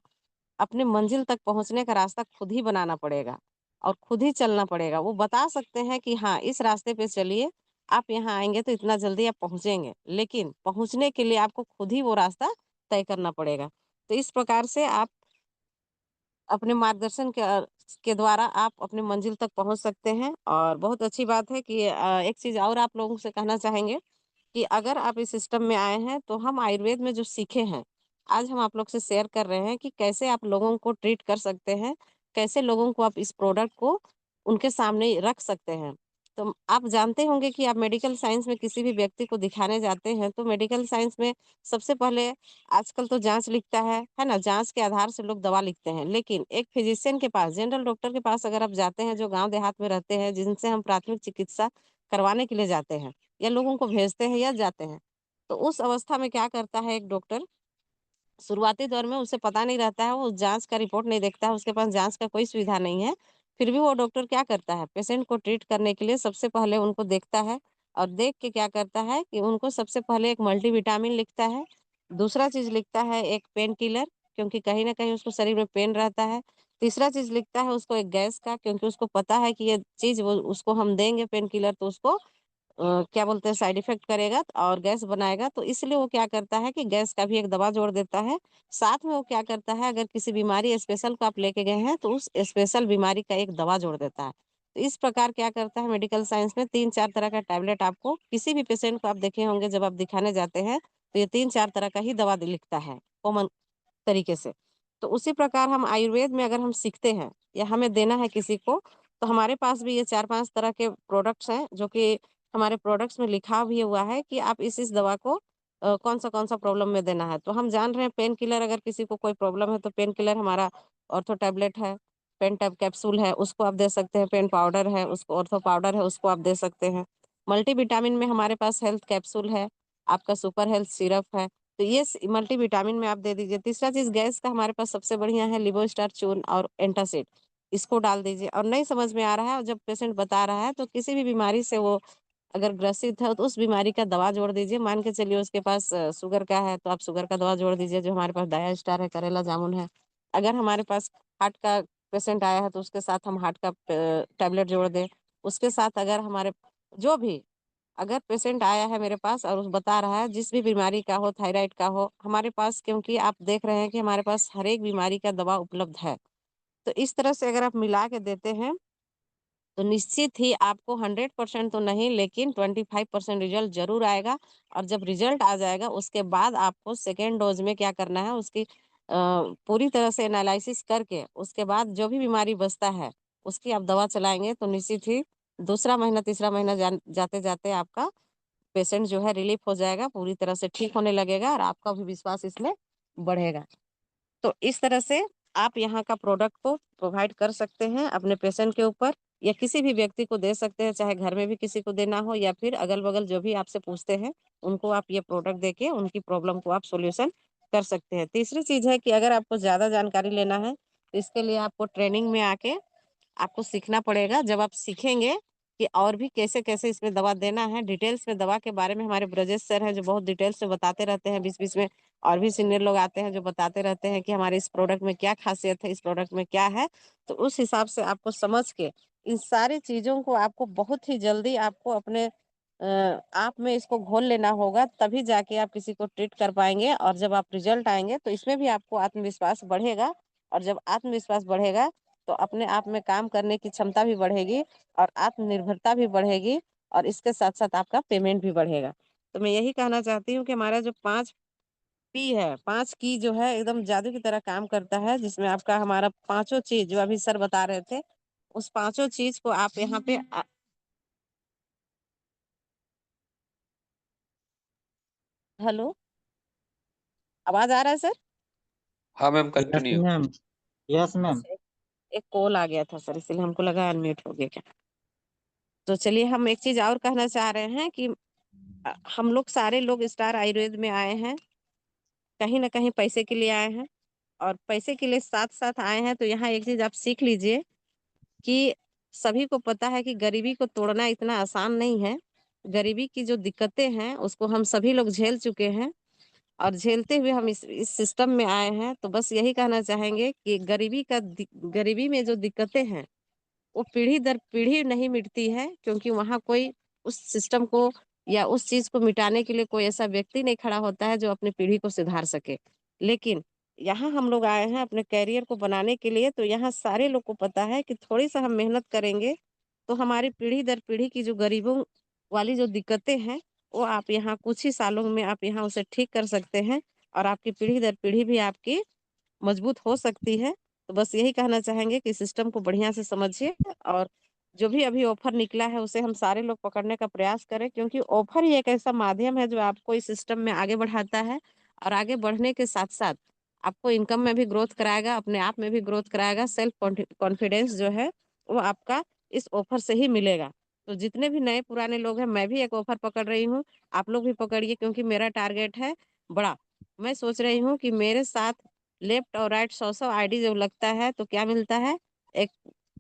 अपने मंजिल तक पहुँचने का रास्ता खुद ही बनाना पड़ेगा और खुद ही चलना पड़ेगा। वो बता सकते हैं कि हाँ, इस रास्ते पे चलिए, आप यहाँ आएँगे तो इतना जल्दी आप पहुँचेंगे, लेकिन पहुँचने के लिए आपको खुद ही वो रास्ता तय करना पड़ेगा। तो इस प्रकार से आप अपने मार्गदर्शन के द्वारा आप अपनी मंजिल तक पहुँच सकते हैं और बहुत अच्छी बात है कि एक चीज़ और आप लोगों से कहना चाहेंगे कि अगर आप इस सिस्टम में आए हैं, तो हम आयुर्वेद में जो सीखे हैं, आज हम आप लोग से शेयर कर रहे हैं कि कैसे आप लोगों को ट्रीट कर सकते हैं, कैसे लोगों को आप इस प्रोडक्ट को उनके सामने रख सकते हैं। तो आप जानते होंगे कि आप मेडिकल साइंस में किसी भी व्यक्ति को दिखाने जाते हैं, तो मेडिकल साइंस में सबसे पहले आजकल तो जाँच लिखता है ना? जाँच के आधार से लोग दवा लिखते हैं, लेकिन एक फिजिशियन के पास, जनरल डॉक्टर के पास अगर आप जाते हैं, जो गाँव देहात में रहते हैं, जिनसे हम प्राथमिक चिकित्सा करवाने के लिए जाते हैं या लोगों को भेजते हैं या जाते हैं, तो उस अवस्था में क्या करता है एक डॉक्टर, शुरुआती दौर में उसे पता नहीं रहता है, वो जाँच का रिपोर्ट नहीं देखता है, उसके पास जाँच का कोई सुविधा नहीं है। फिर भी वो डॉक्टर क्या करता है, पेशेंट को ट्रीट करने के लिए सबसे पहले उनको देखता है और देख के क्या करता है कि उनको सबसे पहले एक मल्टीविटामिन लिखता है, दूसरा चीज़ लिखता है एक पेन किलर, क्योंकि कहीं न कहीं उसको शरीर में पेन रहता है। तीसरा चीज़ लिखता है उसको एक गैस का, क्योंकि उसको पता है कि ये चीज़ वो उसको हम देंगे पेन किलर तो उसको क्या बोलते हैं साइड इफ़ेक्ट करेगा और गैस बनाएगा, तो इसलिए वो क्या करता है कि गैस का भी एक दवा जोड़ देता है। साथ में वो क्या करता है, अगर किसी बीमारी स्पेशल को आप लेके गए हैं, तो उस स्पेशल बीमारी का एक दवा जोड़ देता है। तो इस प्रकार क्या करता है मेडिकल साइंस में 3-4 तरह का टैबलेट आपको किसी भी पेशेंट को आप देखे होंगे जब आप दिखाने जाते हैं, तो ये 3-4 तरह का ही दवा लिखता है, कॉमन तरीके से। तो उसी प्रकार हम आयुर्वेद में अगर हम सीखते हैं या हमें देना है किसी को, तो हमारे पास भी ये 4-5 तरह के प्रोडक्ट्स हैं, जो कि हमारे प्रोडक्ट्स में लिखा भी हुआ है कि आप इस दवा को कौन-सा प्रॉब्लम में देना है। तो हम जान रहे हैं पेन किलर, अगर किसी को कोई प्रॉब्लम है तो पेन किलर हमारा ऑर्थो टैबलेट है, पेन टैब कैप्सूल है, उसको आप दे सकते हैं, पेन पाउडर है, उसको ऑर्थो पाउडर है, उसको आप दे सकते हैं। मल्टीविटामिन में हमारे पास हेल्थ कैप्सूल है, आपका सुपर हेल्थ सिरप है, तो ये मल्टीविटामिन में आप दे दीजिए। तीसरा चीज़ गैस का हमारे पास सबसे बढ़िया है लिवोस्टार चूर्ण और एंटासिड, इसको डाल दीजिए और नहीं समझ में आ रहा है और जब पेशेंट बता रहा है तो किसी भी बीमारी से वो अगर ग्रसित है तो उस बीमारी का दवा जोड़ दीजिए। मान के चलिए उसके पास शुगर का है तो आप शुगर का दवा जोड़ दीजिए, जो हमारे पास डाया-स्टार है, करेला जामुन है। अगर हमारे पास हार्ट का पेशेंट आया है तो उसके साथ हम हार्ट का टैबलेट जोड़ दें। उसके साथ अगर हमारे जो भी अगर पेशेंट आया है मेरे पास और उस बता रहा है जिस भी बीमारी का हो, थायराइड का हो, हमारे पास, क्योंकि आप देख रहे हैं कि हमारे पास हर एक बीमारी का दवा उपलब्ध है। तो इस तरह से अगर आप मिला के देते हैं तो निश्चित ही आपको 100% तो नहीं लेकिन 25% रिजल्ट जरूर आएगा। और जब रिजल्ट आ जाएगा उसके बाद आपको सेकेंड डोज में क्या करना है, उसकी पूरी तरह से एनालिसिस करके उसके बाद जो भी बीमारी बचता है उसकी आप दवा चलाएंगे तो निश्चित ही दूसरा महीना तीसरा महीना जाते जाते आपका पेशेंट जो है रिलीफ हो जाएगा, पूरी तरह से ठीक होने लगेगा और आपका भी विश्वास इसमें बढ़ेगा। तो इस तरह से आप यहाँ का प्रोडक्ट को प्रोवाइड कर सकते हैं अपने पेशेंट के ऊपर, या किसी भी व्यक्ति को दे सकते हैं, चाहे घर में भी किसी को देना हो या फिर अगल बगल जो भी आपसे पूछते हैं उनको आप ये प्रोडक्ट देके उनकी प्रॉब्लम को आप सोल्यूशन कर सकते हैं। तीसरी चीज है कि अगर आपको ज्यादा जानकारी लेना है तो इसके लिए आपको ट्रेनिंग में आके आपको सीखना पड़ेगा। जब आप सीखेंगे कि और भी कैसे कैसे इसमें दवा देना है, डिटेल्स में दवा के बारे में हमारे ब्रजेश सर हैं जो बहुत डिटेल्स से बताते रहते हैं, बीच बीच में और भी सीनियर लोग आते हैं जो बताते रहते हैं कि हमारे इस प्रोडक्ट में क्या खासियत है, इस प्रोडक्ट में क्या है। तो उस हिसाब से आपको समझ के इन सारी चीजों को आपको बहुत ही जल्दी आपको अपने आप में इसको घोल लेना होगा, तभी जाके आप किसी को ट्रीट कर पाएंगे। और जब आप रिजल्ट आएंगे तो इसमें भी आपको आत्मविश्वास बढ़ेगा, और जब आत्मविश्वास बढ़ेगा तो अपने आप में काम करने की क्षमता भी बढ़ेगी और आत्मनिर्भरता भी बढ़ेगी, और इसके साथ साथ आपका पेमेंट भी बढ़ेगा। तो मैं यही कहना चाहती हूँ कि हमारा जो 5 P है, 5 की जो है एकदम जादू की तरह काम करता है, जिसमें आपका हमारा पांचों चीज जो अभी सर बता रहे थे उस पांचों चीज को आप यहाँ पे हेलो, आवाज आ रहा है सर? हाँ ma'am, yes continue. Ma'am, yes ma'am. अच्छा, एक कॉल आ गया था सर, इसलिए हमको लगा अनम्यूट हो गया क्या। तो चलिए हम एक चीज और कहना चाह रहे हैं कि हम लोग सारे लोग स्टार आयुर्वेद में आए हैं, कहीं ना कहीं पैसे के लिए आए हैं, और पैसे के लिए साथ साथ आए हैं। तो यहाँ एक चीज आप सीख लीजिए कि सभी को पता है कि गरीबी को तोड़ना इतना आसान नहीं है। गरीबी की जो दिक्कतें हैं उसको हम सभी लोग झेल चुके हैं, और झेलते हुए हम इस सिस्टम में आए हैं। तो बस यही कहना चाहेंगे कि गरीबी में जो दिक्कतें हैं वो पीढ़ी दर पीढ़ी नहीं मिटती है, क्योंकि वहाँ कोई उस सिस्टम को या उस चीज को मिटाने के लिए कोई ऐसा व्यक्ति नहीं खड़ा होता है जो अपनी पीढ़ी को सुधार सके। लेकिन यहाँ हम लोग आए हैं अपने कैरियर को बनाने के लिए, तो यहाँ सारे लोग को पता है कि थोड़ी सा हम मेहनत करेंगे तो हमारी पीढ़ी दर पीढ़ी की जो गरीबों वाली जो दिक्कतें हैं वो आप यहाँ कुछ ही सालों में आप यहाँ उसे ठीक कर सकते हैं, और आपकी पीढ़ी दर पीढ़ी भी आपकी मजबूत हो सकती है। तो बस यही कहना चाहेंगे कि सिस्टम को बढ़िया से समझिए, और जो भी अभी ऑफर निकला है उसे हम सारे लोग पकड़ने का प्रयास करें, क्योंकि ऑफर ही एक ऐसा माध्यम है जो आपको इस सिस्टम में आगे बढ़ाता है, और आगे बढ़ने के साथ साथ आपको इनकम में भी ग्रोथ कराएगा, अपने आप में भी ग्रोथ कराएगा। सेल्फ कॉन्फिडेंस जो है वो आपका इस ऑफर से ही मिलेगा। तो जितने भी नए पुराने लोग हैं, मैं भी एक ऑफर पकड़ रही हूँ, आप लोग भी पकड़िए, क्योंकि मेरा टारगेट है बड़ा। मैं सोच रही हूँ कि मेरे साथ लेफ्ट और राइट 100 आईडी जब लगता है तो क्या मिलता है, एक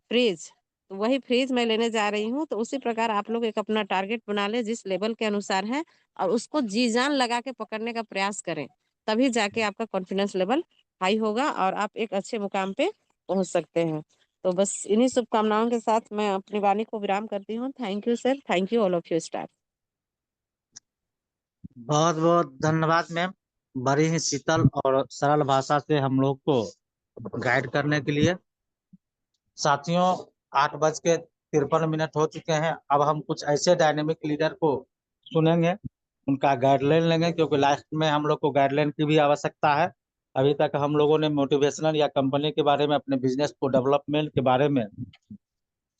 फ्रीज। तो वही फ्रीज मैं लेने जा रही हूँ। तो उसी प्रकार आप लोग एक अपना टारगेट बना ले जिस लेवल के अनुसार है, और उसको जी जान लगा के पकड़ने का प्रयास करें, तभी जाके आपका कॉन्फिडेंस लेवल हाई होगा और आप एक अच्छे मुकाम पे पहुंच सकते हैं। तो बस इन्हीं शुभकामनाओं के साथ मैं अपनी वाणी को विराम करती हूँ। Thank you sir, thank you all of you staff. बहुत बहुत धन्यवाद मैम, बड़ी ही शीतल और सरल भाषा से हम लोग को गाइड करने के लिए। साथियों, 8:53 हो चुके हैं। अब हम कुछ ऐसे डायनेमिक लीडर को सुनेंगे, उनका गाइडलाइन लेंगे, क्योंकि लास्ट में हम लोग को गाइडलाइन की भी आवश्यकता है। अभी तक हम लोगों ने मोटिवेशनल या कंपनी के बारे में, अपने बिजनेस को डेवलपमेंट के बारे में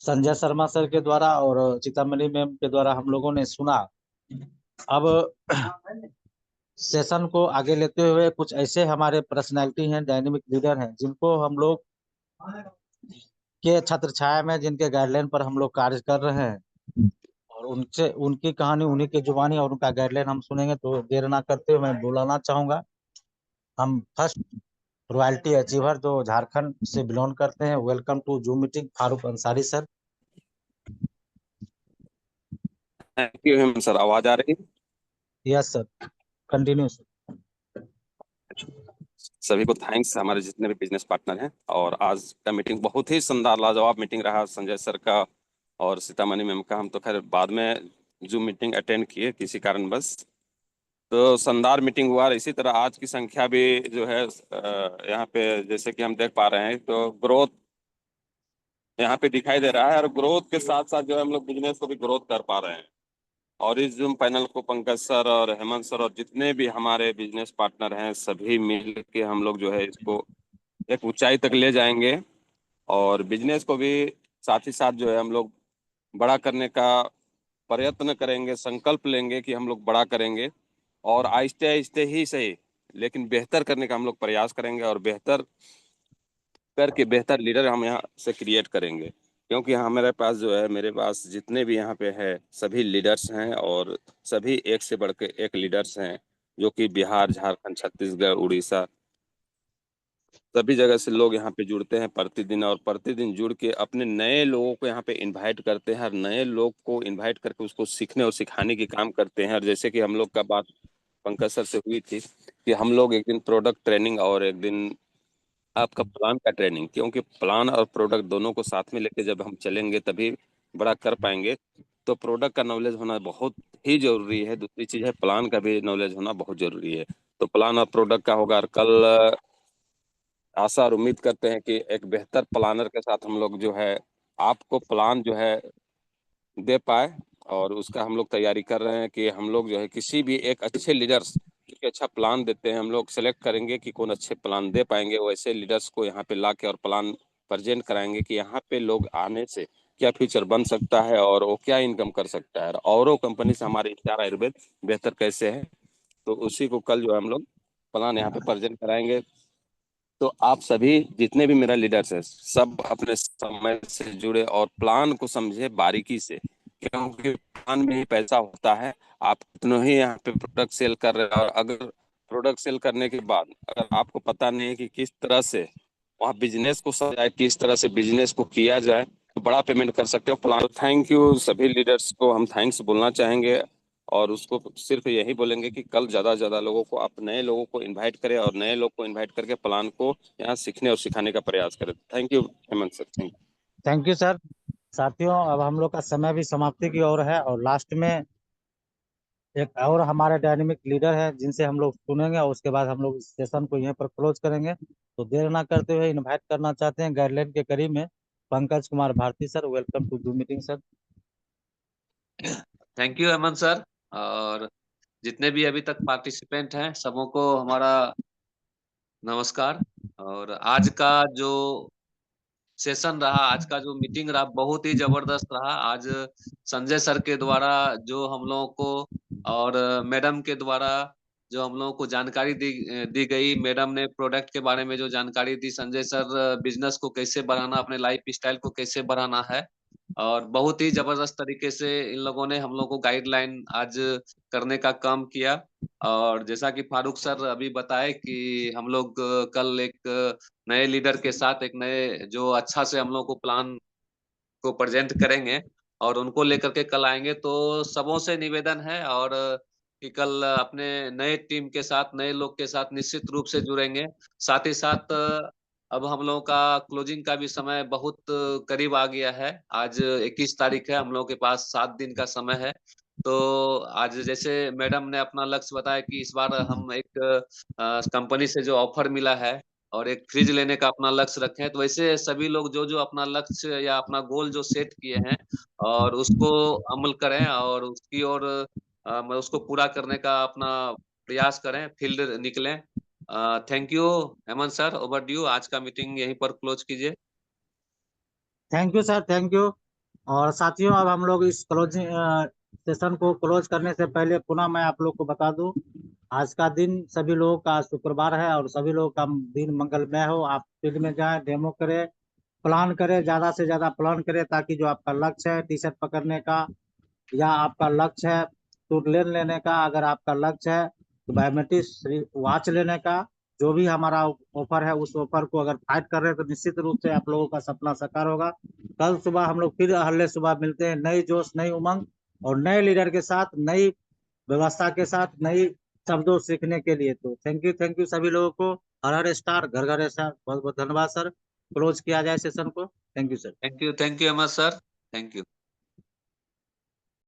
संजय शर्मा सर के द्वारा और चितामणि मैम के द्वारा हम लोगों ने सुना। अब सेशन को आगे लेते हुए कुछ ऐसे हमारे पर्सनैलिटी हैं, डायनेमिक लीडर हैं, जिनको हम लोग के छत्र छाया में, जिनके गाइडलाइन पर हम लोग कार्य कर रहे हैं, और उनसे उनकी कहानी, उन्हीं की जुबानी और उनका गाइडलाइन हम सुनेंगे। तो देर ना करते हुए मैं बुलाना चाहूंगा हम फर्स्ट रॉयल्टी अचीवर जो झारखंड से बिलोंग करते हैं। Welcome to Zoom meeting, Farooq Ansari sir. Thank you Hem sir, आवाज आ रही है? Yes sir, continue sir. सभी को थैंक्स, हमारे जितने भी बिजनेस पार्टनर हैं। और आज का मीटिंग बहुत ही शानदार लाजवाब मीटिंग रहा, संजय सर का और सीतामणि मैम का। हम तो खैर बाद में जूम मीटिंग अटेंड किए किसी कारणवश, तो शानदार मीटिंग हुआ। और इसी तरह आज की संख्या भी जो है यहाँ पे जैसे कि हम देख पा रहे हैं, तो ग्रोथ यहाँ पे दिखाई दे रहा है, और ग्रोथ के साथ साथ जो है हम लोग बिजनेस को भी ग्रोथ कर पा रहे हैं। और इस जूम पैनल को पंकज सर और हेमंत सर और जितने भी हमारे बिजनेस पार्टनर हैं सभी मिल के हम लोग जो है इसको एक ऊंचाई तक ले जाएंगे, और बिजनेस को भी साथ ही साथ जो है हम लोग बड़ा करने का प्रयत्न करेंगे, संकल्प लेंगे कि हम लोग बड़ा करेंगे, और आहिस्ते आहिस्ते ही सही लेकिन बेहतर करने का हम लोग प्रयास करेंगे, और बेहतर करके बेहतर लीडर हम यहाँ से क्रिएट करेंगे। क्योंकि हमारे पास जो है, मेरे पास जितने भी यहाँ पे है सभी लीडर्स हैं, और सभी एक से बढ़ के एक लीडर्स हैं, जो कि बिहार, झारखंड, छत्तीसगढ़, उड़ीसा सभी जगह से लोग यहाँ पे जुड़ते हैं प्रतिदिन, और प्रतिदिन जुड़ के अपने नए लोगों को यहाँ पे इनवाइट करते हैं, और नए लोग को इनवाइट करके उसको सीखने और सिखाने की काम करते हैं। और जैसे कि हम लोग का बात पंकज सर से हुई थी कि हम लोग एक दिन प्रोडक्ट ट्रेनिंग और एक दिन आपका प्लान का ट्रेनिंग, क्योंकि प्लान और प्रोडक्ट दोनों को साथ में लेके जब हम चलेंगे तभी बड़ा कर पाएंगे। तो प्रोडक्ट का नॉलेज होना बहुत ही जरूरी है, दूसरी चीज है प्लान का भी नॉलेज होना बहुत जरूरी है। तो प्लान और प्रोडक्ट का होगा, और कल आशा और उम्मीद करते हैं कि एक बेहतर प्लानर के साथ हम लोग जो है आपको प्लान जो है दे पाए, और उसका हम लोग तैयारी कर रहे हैं कि हम लोग जो है किसी भी एक अच्छे लीडर्स जो अच्छा प्लान देते हैं हम लोग सेलेक्ट करेंगे कि कौन अच्छे प्लान दे पाएंगे, वैसे लीडर्स को यहाँ पे ला के और प्लान प्रेजेंट कराएंगे कि यहाँ पे लोग आने से क्या फ्यूचर बन सकता है और वो क्या इनकम कर सकता है, और कंपनी से हमारे स्टार आयुर्वेद बेहतर कैसे है। तो उसी को कल जो है हम लोग प्लान यहाँ पे प्रेजेंट कराएंगे। तो आप सभी जितने भी मेरा लीडर्स है सब अपने समय से जुड़े और प्लान को समझे बारीकी से, क्योंकि प्लान में ही पैसा होता है। आप कितनों ही यहाँ पे प्रोडक्ट सेल कर रहे हैं, और अगर प्रोडक्ट सेल करने के बाद अगर आपको पता नहीं है कि किस तरह से वहाँ बिजनेस को सजाए, किस तरह से बिजनेस को किया जाए, तो बड़ा पेमेंट कर सकते हो प्लान। थैंक यू, सभी लीडर्स को हम थैंक्स बोलना चाहेंगे, और उसको सिर्फ यही बोलेंगे कि कल ज्यादा से ज्यादा लोगों को, आप नए लोगों को इनवाइट करें, और नए लोग को इनवाइट करके प्लान को यहाँ सीखने और सिखाने का प्रयास करें। Thank you Hemant sir. Thank you sir. साथियों, अब हम लोग का समय भी समाप्ति की ओर है, और लास्ट में एक और हमारे डायनेमिक लीडर है जिनसे हम लोग सुनेंगे, और उसके बाद हम लोग इस सेशन को यहीं पर क्लोज करेंगे। तो देर ना करते हुए इनवाइट करना चाहते हैं गाइडलाइन के करीब में Pankaj Kumar Bharti sir. Welcome to Zoom meeting sir. Thank you Hemant sir, और जितने भी अभी तक पार्टिसिपेंट हैं सबों को हमारा नमस्कार। और आज का जो सेशन रहा, आज का जो मीटिंग रहा, बहुत ही जबरदस्त रहा। आज संजय सर के द्वारा जो हम लोगों को और मैडम के द्वारा जो हम लोगों को जानकारी दी गई, मैडम ने प्रोडक्ट के बारे में जो जानकारी दी, संजय सर बिजनेस को कैसे बढ़ाना, अपने लाइफ स्टाइल को कैसे बढ़ाना है, और बहुत ही जबरदस्त तरीके से इन लोगों ने हम लोग को गाइडलाइन आज करने का काम किया। और जैसा कि फारूक सर अभी बताए कि हम लोग कल एक नए लीडर के साथ एक नए जो अच्छा से हम लोग को प्लान को प्रेजेंट करेंगे और उनको लेकर के कल आएंगे। तो सबों से निवेदन है और कि कल अपने नए टीम के साथ, नए लोग के साथ निश्चित रूप से जुड़ेंगे। साथ ही साथ अब हम लोगों का क्लोजिंग का भी समय बहुत करीब आ गया है। आज 21 तारीख है, हम लोगों के पास 7 दिन का समय है। तो आज जैसे मैडम ने अपना लक्ष्य बताया कि इस बार हम एक कंपनी से जो ऑफर मिला है और एक फ्रिज लेने का अपना लक्ष्य रखे हैं, तो वैसे सभी लोग जो जो अपना लक्ष्य या अपना गोल जो सेट किए हैं और उसको अमल करें और उसकी ओर उसको पूरा करने का अपना प्रयास करें, फील्ड निकलें। Thank you Hemant sir, over to you. आज का मीटिंग यहीं पर क्लोज कीजिए। Thank you sir, thank you. और साथियों, अब हम लोग इस क्लोजिंग सेशन को क्लोज करने से पहले पुनः मैं आप लोग को बता दूं, आज का दिन सभी लोगों का शुक्रवार है और सभी लोगों का दिन मंगलमय हो। आप फील्ड में जाएं, डेमो करें, प्लान करें, ज्यादा से ज्यादा प्लान करें, ताकि जो आपका लक्ष्य है टी शर्ट पकड़ने का, या आपका लक्ष्य है टूर लेन लेने का, अगर आपका लक्ष्य है तो बायोमेट्रिक वॉच लेने का, जो भी हमारा ऑफर है उस ऑफर को अगर फाइट कर रहे हैं तो निश्चित रूप से आप लोगों का सपना साकार होगा। कल सुबह हम लोग फिर हल्ले सुबह मिलते हैं, नई जोश, नई उमंग और नए लीडर के साथ, नई व्यवस्था के साथ, नई शब्दों सीखने के लिए। तो थैंक यू सभी लोगों को। हर हर स्टार, घर घर स्टार। बहुत बहुत धन्यवाद सर। क्लोज किया जाए सेशन को। Thank you sir. Thank you Hemant sir, thank you.